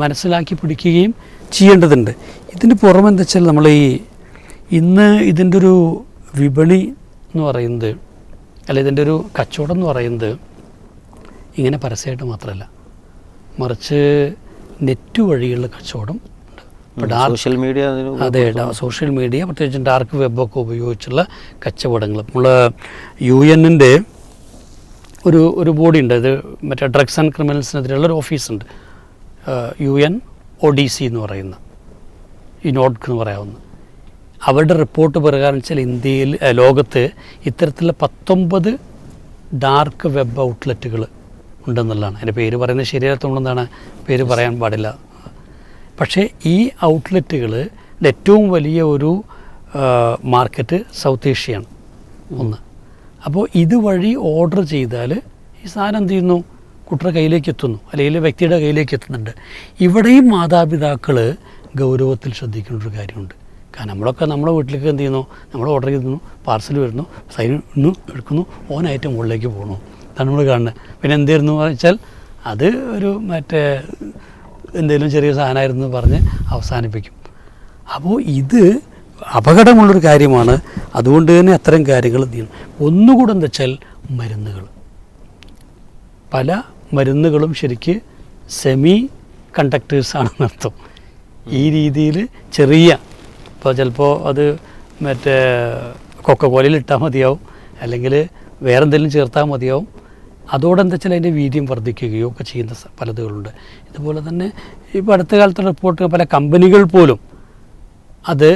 മനസ്സിലാക്കി പിടിക്കുകയും ചെയ്യേണ്ടതുണ്ട്. ഇതിന് പുറമെ എന്താ വെച്ചാൽ നമ്മൾ ഇന്ന് ഇതിൻ്റെ ഒരു വിപണി എന്ന് പറയുന്നത്, അല്ല ഇതിൻ്റെ ഒരു കച്ചവടം എന്ന് പറയുന്നത് ഇങ്ങനെ പരസ്യമായിട്ട് മാത്രമല്ല, മറിച്ച് നെറ്റ് വഴിയുള്ള കച്ചവടം ഉണ്ട്. ഇപ്പോൾ സോഷ്യൽ മീഡിയ, അതെ, സോഷ്യൽ മീഡിയ പ്രത്യേകിച്ചും ഡാർക്ക് വെബൊക്കെ ഉപയോഗിച്ചുള്ള കച്ചവടങ്ങൾ. നമ്മൾ UN-ൻ്റെ ഒരു ബോഡി ഉണ്ട്, ഇത് മറ്റേ ഡ്രഗ്സ് ആൻഡ് ക്രിമിനൽസിനെതിരെയുള്ള ഒരു ഓഫീസുണ്ട്, UNODC എന്ന് പറയുന്ന, യുനോഡ്ക് എന്ന് പറയാവുന്ന. അവരുടെ റിപ്പോർട്ട് പ്രകാരം വെച്ചാൽ ഇന്ത്യയിൽ, ലോകത്ത് ഇത്തരത്തിലുള്ള 19 ഡാർക്ക് വെബ് ഔട്ട്ലെറ്റുകൾ ഉണ്ടെന്നുള്ളതാണ്. അതിൻ്റെ പേര് പറയുന്നത് ശരിയാകത്തോണ്ടെന്നാണ്, പേര് പറയാൻ പാടില്ല. പക്ഷേ ഈ ഔട്ട്ലെറ്റുകളുടെ ഏറ്റവും വലിയ ഒരു മാർക്കറ്റ് സൗത്ത് ഏഷ്യയാണ് ഒന്ന്. അപ്പോൾ ഇതുവഴി ഓർഡർ ചെയ്താൽ ഈ സാധനം എന്ത് ചെയ്യുന്നു, കുട്ടിയുടെ കയ്യിലേക്ക് എത്തുന്നു, അല്ലെങ്കിൽ വ്യക്തിയുടെ കയ്യിലേക്ക് എത്തുന്നുണ്ട്. ഇവിടെയും മാതാപിതാക്കൾ ഗൗരവത്തിൽ ശ്രദ്ധിക്കേണ്ട ഒരു കാര്യമുണ്ട്. കാരണം നമ്മളെ വീട്ടിലേക്ക് എന്ത് ചെയ്യുന്നു, നമ്മൾ ഓർഡർ ചെയ്യുന്നു, പാർസൽ വരുന്നു, സൈന് എടുക്കുന്നു, ഓനായിട്ട് മുകളിലേക്ക് പോകണു, അതാണ് നമ്മൾ കാണുന്നത്. പിന്നെ എന്തായിരുന്നു വെച്ചാൽ അത് ഒരു മറ്റേ എന്തെങ്കിലും ചെറിയ സാധനമായിരുന്നു പറഞ്ഞ് അവസാനിപ്പിക്കും. അപ്പോൾ ഇത് അപകടമുള്ളൊരു കാര്യമാണ്. അതുകൊണ്ട് തന്നെ അത്തരം കാര്യങ്ങൾ എന്ത് ചെയ്യണം. ഒന്നുകൂടെ എന്താ വെച്ചാൽ മരുന്നുകൾ, പല മരുന്നുകളും ശരിക്ക് സെമി കണ്ടക്ടേഴ്സാണെന്നർത്ഥം. ഈ രീതിയിൽ ചെറിയ, ഇപ്പോൾ ചിലപ്പോൾ അത് മറ്റേ കൊക്കക്കോലയിൽ ഇട്ടാൽ മതിയാവും, അല്ലെങ്കിൽ വേറെ എന്തെങ്കിലും ചേർത്താൽ മതിയാവും. അതോടെ എന്താ വെച്ചാൽ അതിൻ്റെ വീര്യം വർദ്ധിക്കുകയോ ഒക്കെ ചെയ്യുന്ന പലതുകളുണ്ട്. ഇതുപോലെ തന്നെ ഇപ്പോൾ അടുത്ത കാലത്തെ റിപ്പോർട്ട് പല കമ്പനികൾ പോലും അത്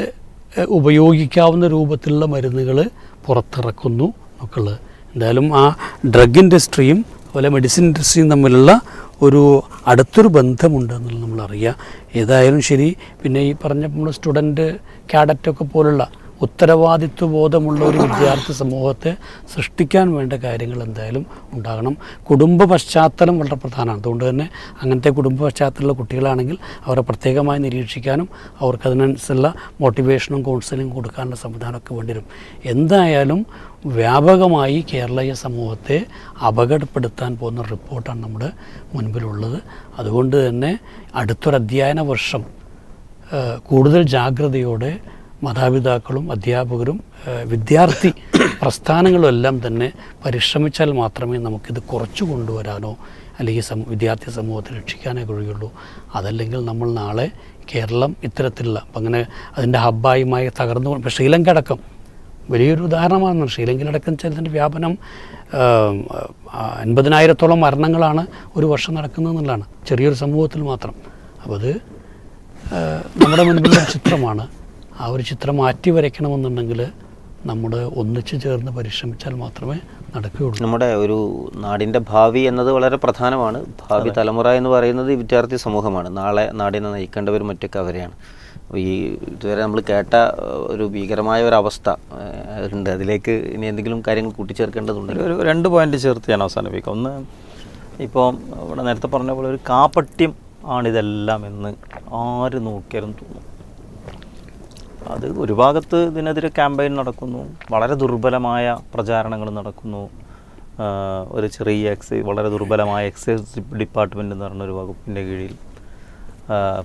ഉപയോഗിക്കാവുന്ന രൂപത്തിലുള്ള മരുന്നുകൾ പുറത്തിറക്കുന്നു എന്നൊക്കെയുള്ളത്. എന്തായാലും ആ ഡ്രഗ് ഇൻഡസ്ട്രിയും അതുപോലെ മെഡിസിൻ ഇൻഡസ്ട്രിയും തമ്മിലുള്ള ഒരു അടുത്തൊരു ബന്ധമുണ്ട് എന്നുള്ളത് നമ്മളറിയുക. ഏതായാലും ശരി. പിന്നെ ഈ പറഞ്ഞ നമ്മൾ സ്റ്റുഡൻറ്റ് കാഡറ്റൊക്കെ പോലുള്ള ഉത്തരവാദിത്വ ബോധമുള്ള ഒരു വിദ്യാർത്ഥി സമൂഹത്തെ സൃഷ്ടിക്കാൻ വേണ്ട കാര്യങ്ങൾ എന്തായാലും ഉണ്ടാകണം. കുടുംബ പശ്ചാത്തലം വളരെ പ്രധാനമാണ്. അതുകൊണ്ട് തന്നെ അങ്ങനത്തെ കുടുംബ പശ്ചാത്തലമുള്ള കുട്ടികളാണെങ്കിൽ അവരെ പ്രത്യേകമായി നിരീക്ഷിക്കാനും അവർക്കതിനനുസരിച്ചുള്ള മോട്ടിവേഷനും കൗൺസിലിംഗ് കൊടുക്കാനുള്ള സംവിധാനമൊക്കെ വേണ്ടിവരും. എന്തായാലും വ്യാപകമായി കേരളീയ സമൂഹത്തെ അപകടപ്പെടുത്താൻ പോകുന്ന റിപ്പോർട്ടാണ് നമ്മുടെ മുൻപിലുള്ളത്. അതുകൊണ്ട് തന്നെ അടുത്തൊരു അധ്യയന വർഷം കൂടുതൽ ജാഗ്രതയോടെ മാതാപിതാക്കളും അധ്യാപകരും വിദ്യാർത്ഥി പ്രസ്ഥാനങ്ങളും എല്ലാം തന്നെ പരിശ്രമിച്ചാൽ മാത്രമേ നമുക്കിത് കുറച്ചു കൊണ്ടുവരാനോ അല്ലെങ്കിൽ വിദ്യാർത്ഥി സമൂഹത്തെ രക്ഷിക്കാനേ കഴിയുള്ളൂ. അതല്ലെങ്കിൽ നമ്മൾ നാളെ കേരളം ഇത്തരത്തിലുള്ള അങ്ങനെ അതിൻ്റെ ഹബ്ബായുമായി തകർന്നു. ഇപ്പോൾ ശ്രീലങ്ക അടക്കം വലിയൊരു ഉദാഹരണമാണ്. ശ്രീലങ്കയിലടക്കം ചിലതിൻ്റെ വ്യാപനം 50,000-ഓളം മരണങ്ങളാണ് ഒരു വർഷം നടക്കുന്നതെന്നുള്ളതാണ്, ചെറിയൊരു സമൂഹത്തിൽ മാത്രം. അപ്പോൾ അത് നമ്മുടെ മുൻപിലുള്ള ചിത്രമാണ്. ആ ഒരു ചിത്രം മാറ്റി വരയ്ക്കണമെന്നുണ്ടെങ്കിൽ നമ്മൾ ഒന്നിച്ചു ചേർന്ന് പരിശ്രമിച്ചാൽ മാത്രമേ നടക്കുകയുള്ളൂ. നമ്മുടെ ഒരു നാടിൻ്റെ ഭാവി എന്നത് വളരെ പ്രധാനമാണ്. ഭാവി തലമുറ എന്ന് പറയുന്നത് വിദ്യാർത്ഥി സമൂഹമാണ്. നാളെ നാടിനെ നയിക്കേണ്ടവരും മറ്റൊക്കെ അവരെയാണ്. ഈ ഇതുവരെ നമ്മൾ കേട്ട ഒരു ഭീകരമായ ഒരവസ്ഥ ഉണ്ട്. അതിലേക്ക് ഇനി എന്തെങ്കിലും കാര്യങ്ങൾ കൂട്ടിച്ചേർക്കേണ്ടതുണ്ട്? ഒരു 2 പോയിന്റ് ചേർത്ത് ഞാൻ അവസാനിപ്പിക്കാം. ഒന്ന്, ഇപ്പോൾ ഇവിടെ നേരത്തെ പറഞ്ഞ പോലെ ഒരു കാപട്യം ആണിതെല്ലാം എന്ന് ആര് നോക്കിയാലും തോന്നും. അത് ഒരു ഭാഗത്ത് ഇതിനെതിരെ ക്യാമ്പയിൻ നടക്കുന്നു, വളരെ ദുർബലമായ പ്രചാരണങ്ങൾ നടക്കുന്നു. ഒരു ചെറിയ വളരെ ദുർബലമായ എക്സൈസ് ഡിപ്പാർട്ട്മെൻറ്റ് എന്ന് പറഞ്ഞൊരു വകുപ്പിൻ്റെ കീഴിൽ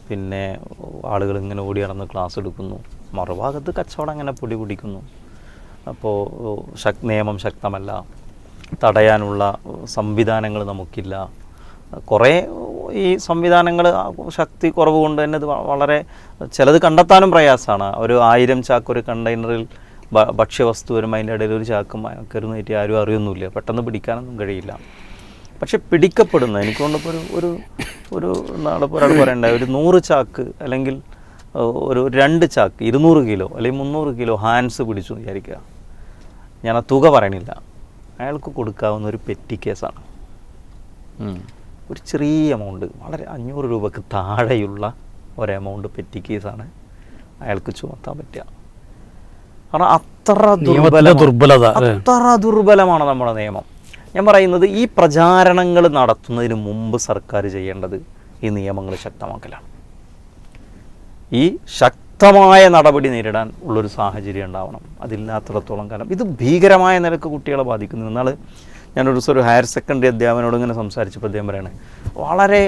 പിന്നെ ആളുകൾ ഇങ്ങനെ ഓടി നടന്ന് ക്ലാസ് എടുക്കുന്നു. മറുഭാഗത്ത് കച്ചവടം അങ്ങനെ പൊടി പിടിക്കുന്നു. അപ്പോൾ നിയമം ശക്തമല്ല, തടയാനുള്ള സംവിധാനങ്ങൾ നമുക്കില്ല. കുറേ ഈ സംവിധാനങ്ങൾ ശക്തി കുറവ് കൊണ്ട് തന്നെ ഇത് വളരെ ചിലത് കണ്ടെത്താനും പ്രയാസമാണ്. ഒരു 1000 ചാക്ക് ഒരു കണ്ടെയ്നറിൽ ഭക്ഷ്യവസ്തു വരും, അതിൻ്റെ ഇടയിൽ ഒരു ചാക്ക് കരുന്നേറ്റി ആരും അറിയൊന്നുമില്ല, പെട്ടെന്ന് പിടിക്കാനൊന്നും കഴിയില്ല. പക്ഷെ പിടിക്കപ്പെടുന്ന എനിക്ക് തോന്നുമ്പോൾ ഒരു നാളെ ഒരാൾ പറയണ്ട, ഒരു 100 ചാക്ക് അല്ലെങ്കിൽ ഒരു 2 ചാക്ക് 200 കിലോ അല്ലെങ്കിൽ 300 കിലോ ഹാൻഡ്സ് പിടിച്ചു വിചാരിക്കുക. ഞാൻ ആ തുക പറയണില്ല, അയാൾക്ക് കൊടുക്കാവുന്ന ഒരു പെറ്റി കേസാണ്. ഒരു ചെറിയ എമൗണ്ട്, വളരെ 500 രൂപക്ക് താഴെയുള്ള ഒരു എമൗണ്ട് പെറ്റി കേസാണ് അയാൾക്ക് ചുമത്താൻ പറ്റുക. കാരണം അത്ര ദുർബലമാണ് നമ്മുടെ നിയമം. ഞാൻ പറയുന്നത് ഈ പ്രചാരണങ്ങൾ നടത്തുന്നതിന് മുമ്പ് സർക്കാർ ചെയ്യേണ്ടത് ഈ നിയമങ്ങൾ ശക്തമാക്കലാണ്. ഈ ശക്തമായ നടപടി നേരിടാൻ ഉള്ളൊരു സാഹചര്യം ഉണ്ടാവണം. അതില്ലാത്തിടത്തോളം കാലം ഇത് ഭീകരമായ നിലക്ക് കുട്ടികളെ ബാധിക്കുന്നു. എന്നാൽ ഞാനൊരു ദിവസം ഒരു ഹയർ സെക്കൻഡറി അധ്യാപകനോട് ഇങ്ങനെ സംസാരിച്ചപ്പോൾ അദ്ദേഹം പറയണേ, വളരെ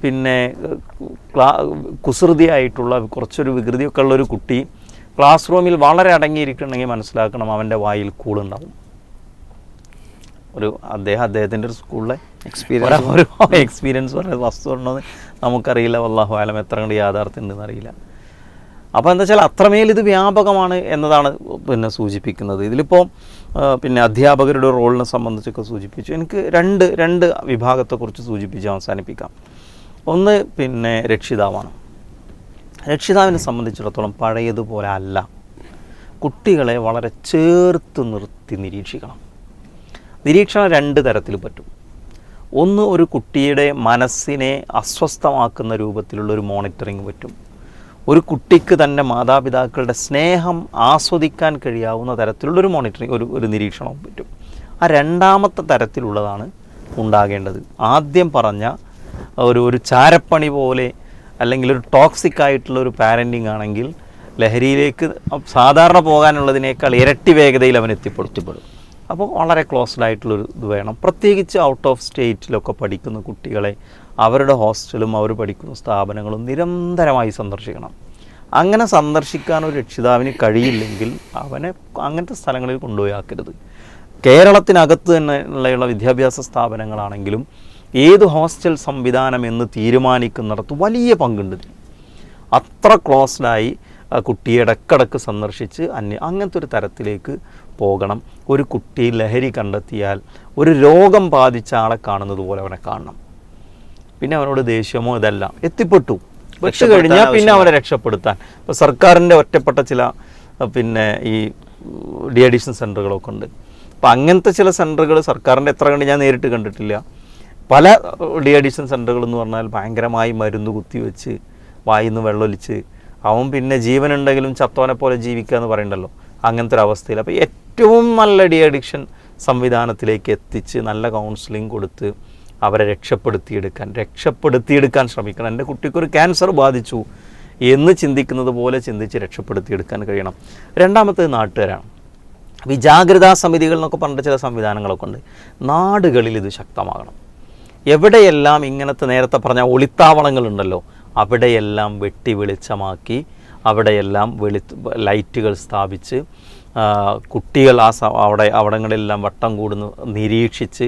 പിന്നെ കുസൃതിയായിട്ടുള്ള കുറച്ചൊരു വികൃതിയൊക്കെ ഉള്ളൊരു കുട്ടി ക്ലാസ് റൂമിൽ വളരെ അടങ്ങിയിരിക്കണമെങ്കിൽ മനസ്സിലാക്കണം, അവൻ്റെ വായിൽ കൂളുണ്ടാവും. അദ്ദേഹത്തിൻ്റെ ഒരു സ്കൂളിലെ എക്സ്പീരിയൻസ് പറയുന്നത് വസ്തു ഉണ്ടെന്ന് നമുക്കറിയില്ല, വല്ലാഹു ആലം എത്ര കണ്ട് യാഥാർത്ഥ്യം ഉണ്ടെന്ന് അറിയില്ല. അപ്പോൾ എന്താ വെച്ചാൽ അത്രമേൽ ഇത് വ്യാപകമാണ് എന്നതാണ് പിന്നെ സൂചിപ്പിക്കുന്നത്. ഇതിലിപ്പോൾ പിന്നെ അധ്യാപകരുടെ റോളിനെ സംബന്ധിച്ചൊക്കെ സൂചിപ്പിച്ചു. എനിക്ക് രണ്ട് വിഭാഗത്തെക്കുറിച്ച് സൂചിപ്പിച്ച് അവസാനിപ്പിക്കാം. ഒന്ന് പിന്നെ രക്ഷിതാവാണ്. രക്ഷിതാവിനെ സംബന്ധിച്ചിടത്തോളം പഴയതുപോലെ അല്ല, കുട്ടികളെ വളരെ ചേർത്ത് നിർത്തി നിരീക്ഷിക്കണം. നിരീക്ഷണം 2 തരത്തിൽ പറ്റും. ഒന്ന്, ഒരു കുട്ടിയുടെ മനസ്സിനെ അസ്വസ്ഥമാക്കുന്ന രൂപത്തിലുള്ളൊരു മോണിറ്ററിങ് പറ്റും. ഒരു കുട്ടിക്ക് തന്നെ മാതാപിതാക്കളുടെ സ്നേഹം ആസ്വദിക്കാൻ കഴിയാവുന്ന തരത്തിലുള്ളൊരു മോണിറ്ററിങ് ഒരു നിരീക്ഷണവും പറ്റും. ആ 2ാമത്തെ തരത്തിലുള്ളതാണ് ഉണ്ടാകേണ്ടത്. ആദ്യം പറഞ്ഞ ഒരു ചാരപ്പണി പോലെ അല്ലെങ്കിൽ ഒരു ടോക്സിക് ആയിട്ടുള്ള ഒരു പാരൻറ്റിങ് ആണെങ്കിൽ ലഹരിയിലേക്ക് സാധാരണ പോകാനുള്ളതിനേക്കാൾ ഇരട്ടി വേഗതയിൽ അവൻ എത്തിപ്പെടും. അപ്പോൾ വളരെ ക്ലോസ്ഡ് ആയിട്ടുള്ളൊരു ഇത് വേണം. പ്രത്യേകിച്ച് ഔട്ട് ഓഫ് സ്റ്റേറ്റിലൊക്കെ പഠിക്കുന്ന കുട്ടികളെ അവരുടെ ഹോസ്റ്റലും അവർ പഠിക്കുന്ന സ്ഥാപനങ്ങളും നിരന്തരമായി സന്ദർശിക്കണം. അങ്ങനെ സന്ദർശിക്കാൻ ഒരു രക്ഷിതാവിന് കഴിയില്ലെങ്കിൽ അവനെ അങ്ങനത്തെ സ്ഥലങ്ങളിൽ കൊണ്ടുപോയി ആക്കരുത്. കേരളത്തിനകത്ത് തന്നെ ഉള്ള വിദ്യാഭ്യാസ സ്ഥാപനങ്ങളാണെങ്കിലും ഏത് ഹോസ്റ്റൽ സംവിധാനം എന്ന് തീരുമാനിക്കുന്നിടത്ത് വലിയ പങ്കുണ്ട്. അത്ര ക്ലോസ്ഡായി കുട്ടിയെ ഇടക്കിടക്ക് സന്ദർശിച്ച് അങ്ങനത്തെ ഒരു തരത്തിലേക്ക് പോകണം. ഒരു കുട്ടി ലഹരി കണ്ടെത്തിയാൽ ഒരു രോഗം ബാധിച്ച ആളെ കാണുന്നത് പോലെ അവനെ കാണണം. പിന്നെ അവനോട് ദേഷ്യമോ ഇതെല്ലാം എത്തിപ്പെട്ടു വെച്ച് കഴിഞ്ഞാൽ പിന്നെ അവനെ രക്ഷപ്പെടുത്താൻ ഇപ്പോൾ സർക്കാരിൻ്റെ ഒറ്റപ്പെട്ട ചില പിന്നെ ഈ ഡി അഡിക്ഷൻ സെൻ്ററുകളൊക്കെ ഉണ്ട്. അപ്പോൾ അങ്ങനത്തെ ചില സെൻ്ററുകൾ സർക്കാരിൻ്റെ എത്ര കണ്ട് ഞാൻ നേരിട്ട് കണ്ടിട്ടില്ല. പല ഡി അഡിക്ഷൻ സെൻ്ററുകൾ എന്ന് പറഞ്ഞാൽ ഭയങ്കരമായി മരുന്ന് കുത്തിവെച്ച് വായിന്ന് വെള്ളമൊലിച്ച് അവൻ പിന്നെ ജീവനുണ്ടെങ്കിലും ചത്തോനെ പോലെ ജീവിക്കുക എന്ന് പറയണ്ടല്ലോ, അങ്ങനത്തെ ഒരു അവസ്ഥയിൽ. അപ്പോൾ ഏറ്റവും നല്ല ഡി അഡിക്ഷൻ സംവിധാനത്തിലേക്ക് എത്തിച്ച് നല്ല കൗൺസിലിംഗ് കൊടുത്ത് അവരെ രക്ഷപ്പെടുത്തിയെടുക്കാൻ ശ്രമിക്കണം. എൻ്റെ കുട്ടിക്കൊരു ക്യാൻസർ ബാധിച്ചു എന്ന് ചിന്തിക്കുന്നത് പോലെ ചിന്തിച്ച് രക്ഷപ്പെടുത്തിയെടുക്കാൻ കഴിയണം. 2ാമത്തേത് നാട്ടുകാരാണ്. അപ്പോൾ ഈ ജാഗ്രതാ സമിതികൾ എന്നൊക്കെ പറഞ്ഞ ചില സംവിധാനങ്ങളൊക്കെ ഉണ്ട്. നാടുകളിൽ ഇത് ശക്തമാകണം. എവിടെയെല്ലാം ഇങ്ങനത്തെ നേരത്തെ പറഞ്ഞ ഒളിത്താവളങ്ങളുണ്ടല്ലോ അവിടെയെല്ലാം വെട്ടി വെളിച്ചമാക്കി അവിടെയെല്ലാം ലൈറ്റുകൾ സ്ഥാപിച്ച് കുട്ടികൾ അവിടങ്ങളിലെല്ലാം വട്ടം കൂടുന്നു നിരീക്ഷിച്ച്,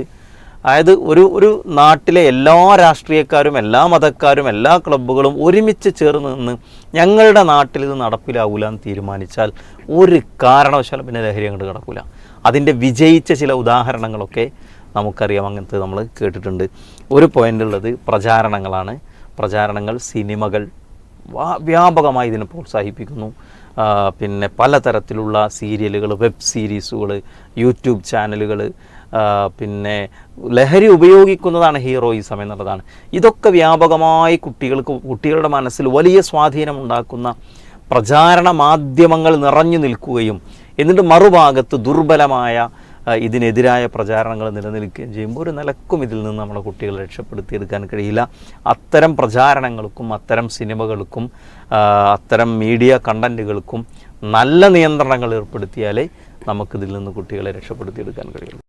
അതായത് ഒരു നാട്ടിലെ എല്ലാ രാഷ്ട്രീയക്കാരും എല്ലാ മതക്കാരും എല്ലാ ക്ലബ്ബുകളും ഒരുമിച്ച് ചേർന്ന് നിന്ന് ഞങ്ങളുടെ നാട്ടിൽ ഇത് നടപ്പിലാവൂല എന്ന് തീരുമാനിച്ചാൽ ഒരു കാരണവശാലും പിന്നെ ലഹരി അങ്ങോട്ട് കിടക്കില്ല. അതിൻ്റെ വിജയിച്ച ചില ഉദാഹരണങ്ങളൊക്കെ നമുക്കറിയാം, അങ്ങനത്തെ നമ്മൾ കേട്ടിട്ടുണ്ട്. ഒരു പോയിൻ്റ് ഉള്ളത് പ്രചാരണങ്ങളാണ്. പ്രചാരണങ്ങൾ, സിനിമകൾ വ്യാപകമായി ഇതിനെ പ്രോത്സാഹിപ്പിക്കുന്നു. പിന്നെ പലതരത്തിലുള്ള സീരിയലുകൾ, വെബ് സീരീസുകൾ, യൂട്യൂബ് ചാനലുകൾ, പിന്നെ ലഹരി ഉപയോഗിക്കുന്നതാണ് ഹീറോയിസം എന്നുള്ളതാണ്. ഇതൊക്കെ വ്യാപകമായി കുട്ടികളുടെ മനസ്സിൽ വലിയ സ്വാധീനമുണ്ടാക്കുന്ന പ്രചാരണ മാധ്യമങ്ങൾ നിറഞ്ഞു നിൽക്കുകയും എന്നിട്ട് മറുഭാഗത്ത് ദുർബലമായ ഇതിനെതിരായ പ്രചാരണങ്ങൾ നിലനിൽക്കുകയും ചെയ്യുമ്പോൾ ഒരു നിലക്കും ഇതിൽ നിന്ന് നമ്മുടെ കുട്ടികളെ രക്ഷപ്പെടുത്തിയെടുക്കാൻ കഴിയില്ല. അത്തരം പ്രചാരണങ്ങൾക്കും അത്തരം സിനിമകൾക്കും അത്തരം മീഡിയ കണ്ടൻറ്റുകൾക്കും നല്ല നിയന്ത്രണങ്ങൾ ഏർപ്പെടുത്തിയാലേ നമുക്കിതിൽ നിന്ന് കുട്ടികളെ രക്ഷപ്പെടുത്തിയെടുക്കാൻ കഴിയുള്ളൂ.